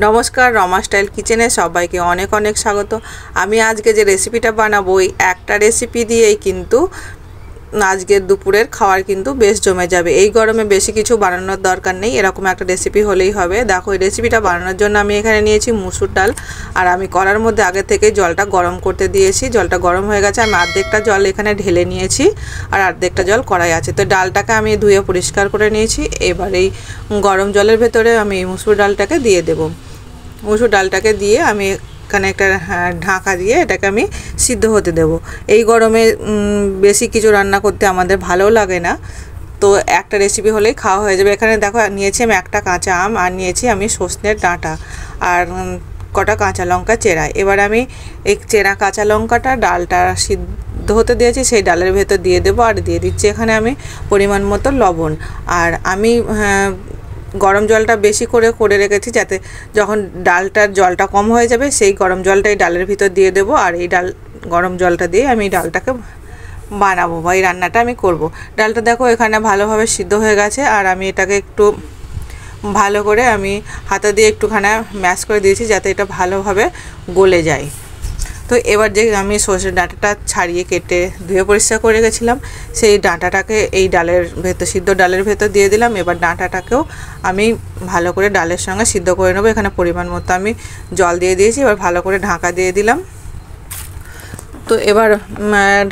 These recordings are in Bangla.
নমস্কার, রমা স্টাইল কিচেনে সবাইকে অনেক অনেক স্বাগত। আমি আজকে যে রেসিপিটা বানাবো এই একটা রেসিপি দিয়েই কিন্তু আজকের দুপুরের খাবার কিন্তু বেশ জমে যাবে। এই গরমে বেশি কিছু বানানোর দরকার নেই, এরকম একটা রেসিপি হলেই হবে। দেখো, এই রেসিপিটা বানানোর জন্য আমি এখানে নিয়েছি মুসুর ডাল, আর আমি কড়ার মধ্যে আগে থেকে জলটা গরম করতে দিয়েছি। জলটা গরম হয়ে গেছে, আমি অর্ধেকটা জল এখানে ঢেলে নিয়েছি আর অর্ধেকটা জল কড়াই আছে। তো ডালটাকে আমি ধুয়ে পরিষ্কার করে নিয়েছি। এবার এই গরম জলের ভেতরে আমি মুসুর ডালটাকে দিয়ে দেবো। মুসুর ডালটাকে দিয়ে আমি এখানে একটা ঢাকা দিয়ে এটাকে আমি সিদ্ধ হতে দেব। এই গরমে বেশি কিছু রান্না করতে আমাদের ভালো লাগে না, তো একটা রেসিপি হলেই খাওয়া হয়ে যাবে। এখানে দেখো, নিয়েছি আমি একটা কাঁচা আম, আর নিয়েছি আমি সজনের ডাঁটা, আর কটা কাঁচা লঙ্কা চেরা। এবার আমি এই চেরা কাঁচা লঙ্কাটা ডালটা সিদ্ধ হতে দিয়েছি, সেই ডালের ভেতর দিয়ে দেবো। আর দিয়ে দিচ্ছি এখানে আমি পরিমাণ মতো লবণ। আর আমি গরম জলটা বেশি করে রেখেছি, যাতে যখন ডালটার জলটা কম হয়ে যাবে সেই গরম জলটাই ডালের ভিতর দিয়ে দেবো। আর এই গরম জলটা দিয়ে আমি ডালটাকে বানাবো বা এই রান্নাটা আমি করব। ডালটা দেখো এখানে ভালোভাবে সিদ্ধ হয়ে গেছে, আর আমি এটাকে একটু ভালো করে আমি হাতা দিয়ে একটুখানি ম্যাশ করে দিয়েছি, যাতে এটা ভালোভাবে গলে যায়। তো এবার যে আমি সরষের ডাঁটাটা ছাড়িয়ে কেটে ধুয়ে পরিষ্কার করে রেখেছিলাম, সেই ডাঁটাটাকে এই ডালের ভেতর, সিদ্ধ ডালের ভেতর দিয়ে দিলাম। এবার ডাঁটাটাকেও আমি ভালো করে ডালের সঙ্গে সিদ্ধ করে নেবো। এখানে পরিমাণ মতো আমি জল দিয়ে দিয়েছি, এবার ভালো করে ঢাকা দিয়ে দিলাম। তো এবার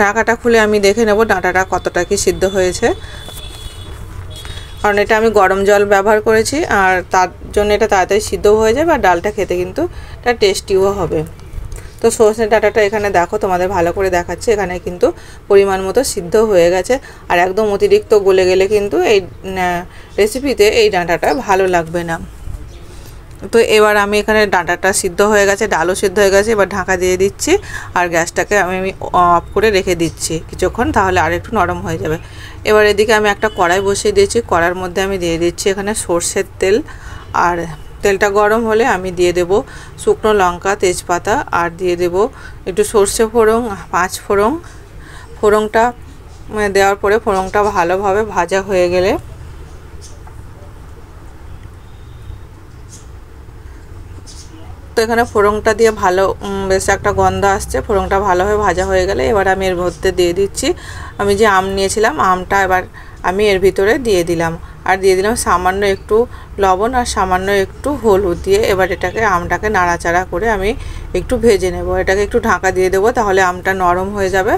ঢাকাটা খুলে আমি দেখে নেব ডাঁটাটা কতটা কি সিদ্ধ হয়েছে, কারণ এটা আমি গরম জল ব্যবহার করেছি, আর তার জন্য এটা তাড়াতাড়ি সিদ্ধ হয়ে যাবে, আর ডালটা খেতে কিন্তু এটা টেস্টিও হবে। তো সজনে ডাঁটাটা এখানে দেখো, তোমাদের ভালো করে দেখাচ্ছে, এখানে কিন্তু পরিমাণ মতো সিদ্ধ হয়ে গেছে। আর একদম অতিরিক্ত গলে গেলে কিন্তু এই রেসিপিতে এই ডাঁটাটা ভালো লাগবে না। তো এবার আমি এখানে ডাঁটাটা সিদ্ধ হয়ে গেছে, ডালও সিদ্ধ হয়ে গেছে। এবার ঢাকা দিয়ে দিচ্ছি, আর গ্যাসটাকে আমি অফ করে রেখে দিচ্ছি কিছুক্ষণ, তাহলে আর একটু নরম হয়ে যাবে। এবার এদিকে আমি একটা কড়াই বসিয়ে দিয়েছি। কড়ার মধ্যে আমি দিয়ে দিচ্ছি এখানে সর্ষের তেল, আর তেলটা গরম হলে আমি দিয়ে দেব শুকনো লঙ্কা, তেজপাতা, আর দিয়ে দেব একটু সর্ষে ফোড়ন, 5 ফোড়ন। ফোড়নটা দেওয়ার পরে ফোড়নটা ভালোভাবে ভাজা হয়ে গেলে তো এখানে ফোড়নটা দিয়ে ভালো বেশ একটা গন্ধ আসছে। ফোড়নটা ভালোভাবে ভাজা হয়ে গেলে এবার আমি এর মধ্যে দিয়ে দিচ্ছি আমি যে আম নিয়েছিলাম, আমটা এবার আমি এর ভিতরে দিয়ে দিলাম। আর দিয়ে দিলাম সামান্য একটু লবণ আর সামান্য একটু হলুদ দিয়ে এবার এটাকে আমটাকে নাড়াচাড়া করে আমি একটু ভেজে নেব। এটাকে একটু ঢাকা দিয়ে দেবো, তাহলে আমটা নরম হয়ে যাবে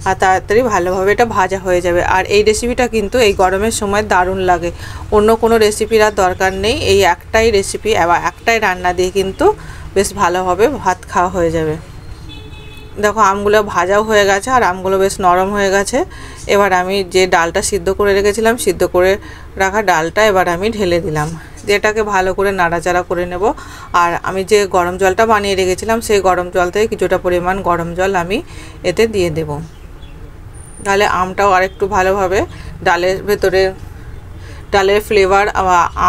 আর তাড়াতাড়ি ভালোভাবে এটা ভাজা হয়ে যাবে। আর এই রেসিপিটা কিন্তু এই গরমের সময় দারুণ লাগে, অন্য কোনো রেসিপির আর দরকার নেই। এই একটাই রেসিপি বা একটাই রান্না দিয়ে কিন্তু বেশ ভালোভাবে ভাত খাওয়া হয়ে যাবে। দেখো, আমগুলো ভাজাও হয়ে গেছে আর আমগুলো বেশ নরম হয়ে গেছে। এবার আমি যে ডালটা সিদ্ধ করে রেখেছিলাম, সিদ্ধ করে রাখা ডালটা এবার আমি ঢেলে দিলাম, যেটাকে ভালো করে নাড়াচাড়া করে নেব। আর আমি যে গরম জলটা বানিয়ে রেখেছিলাম, সেই গরম জল থেকে কিছুটা পরিমাণ গরম জল আমি এতে দিয়ে দেব, তাহলে আমটাও আরেকটু ভালোভাবে ডালের ফ্লেভার,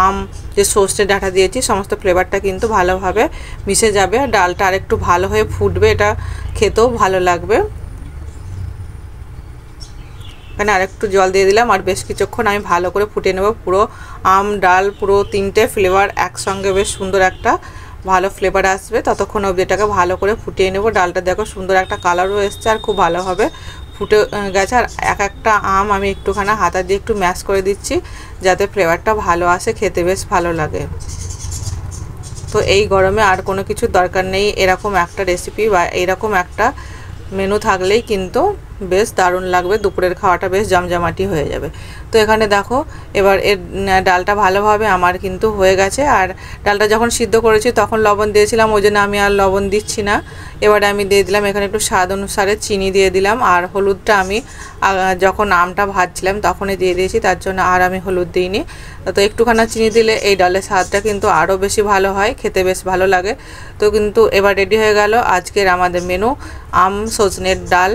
আম যে সর্ষে ডাঁটা দিয়েছি সমস্ত ফ্লেভারটা কিন্তু ভালোভাবে মিশে যাবে। আর ডালটা আরেকটু ভালো হয়ে ফুটবে, এটা খেতেও ভালো লাগবে। এখানে আরেকটু জল দিয়ে দিলাম, আর বেশ কিছুক্ষণ আমি ভালো করে ফুটে নেব। পুরো আম ডাল পুরো 3টে ফ্লেভার একসঙ্গে বেশ সুন্দর একটা ভালো ফ্লেভার আসবে, ততক্ষণ অবধি এটাকে ভালো করে ফুটিয়ে নেব। ডালটা দেখো সুন্দর একটা কালারও এসছে আর খুব ভালোভাবে ফুটে গেছে। আর একটা আম আমি একটুখানি হাতা দিয়ে একটু ম্যাশ করে দিচ্ছি, যাতে ফ্লেভারটা ভালো আসে, খেতে বেশ ভালো লাগে। তো এই গরমে আর কোনো কিছুর দরকার নেই, এরকম একটা রেসিপি বা এরকম একটা মেনু থাকলেই কিন্তু বেশ দারুণ লাগবে, দুপুরের খাওয়াটা বেশ জমজমাটি হয়ে যাবে। তো এখানে দেখো, এবার এর ডালটা ভালোভাবে আমার কিন্তু হয়ে গেছে। আর ডালটা যখন সিদ্ধ করেছি তখন লবণ দিয়েছিলাম, ওই জন্য আমি আর লবণ দিচ্ছি না। এবারে আমি দিয়ে দিলাম এখানে একটু স্বাদ অনুসারে চিনি দিয়ে দিলাম, আর হলুদটা আমি যখন আমটা ভাজছিলাম তখনই দিয়ে দিয়েছি, তার জন্য আর আমি হলুদ দিইনি। তো একটুখানি চিনি দিলে এই ডালের স্বাদটা কিন্তু আরও বেশি ভালো হয়, খেতে বেশ ভালো লাগে। তো কিন্তু এবার রেডি হয়ে গেল আজকের আমাদের মেনু, আম সজনের ডাল।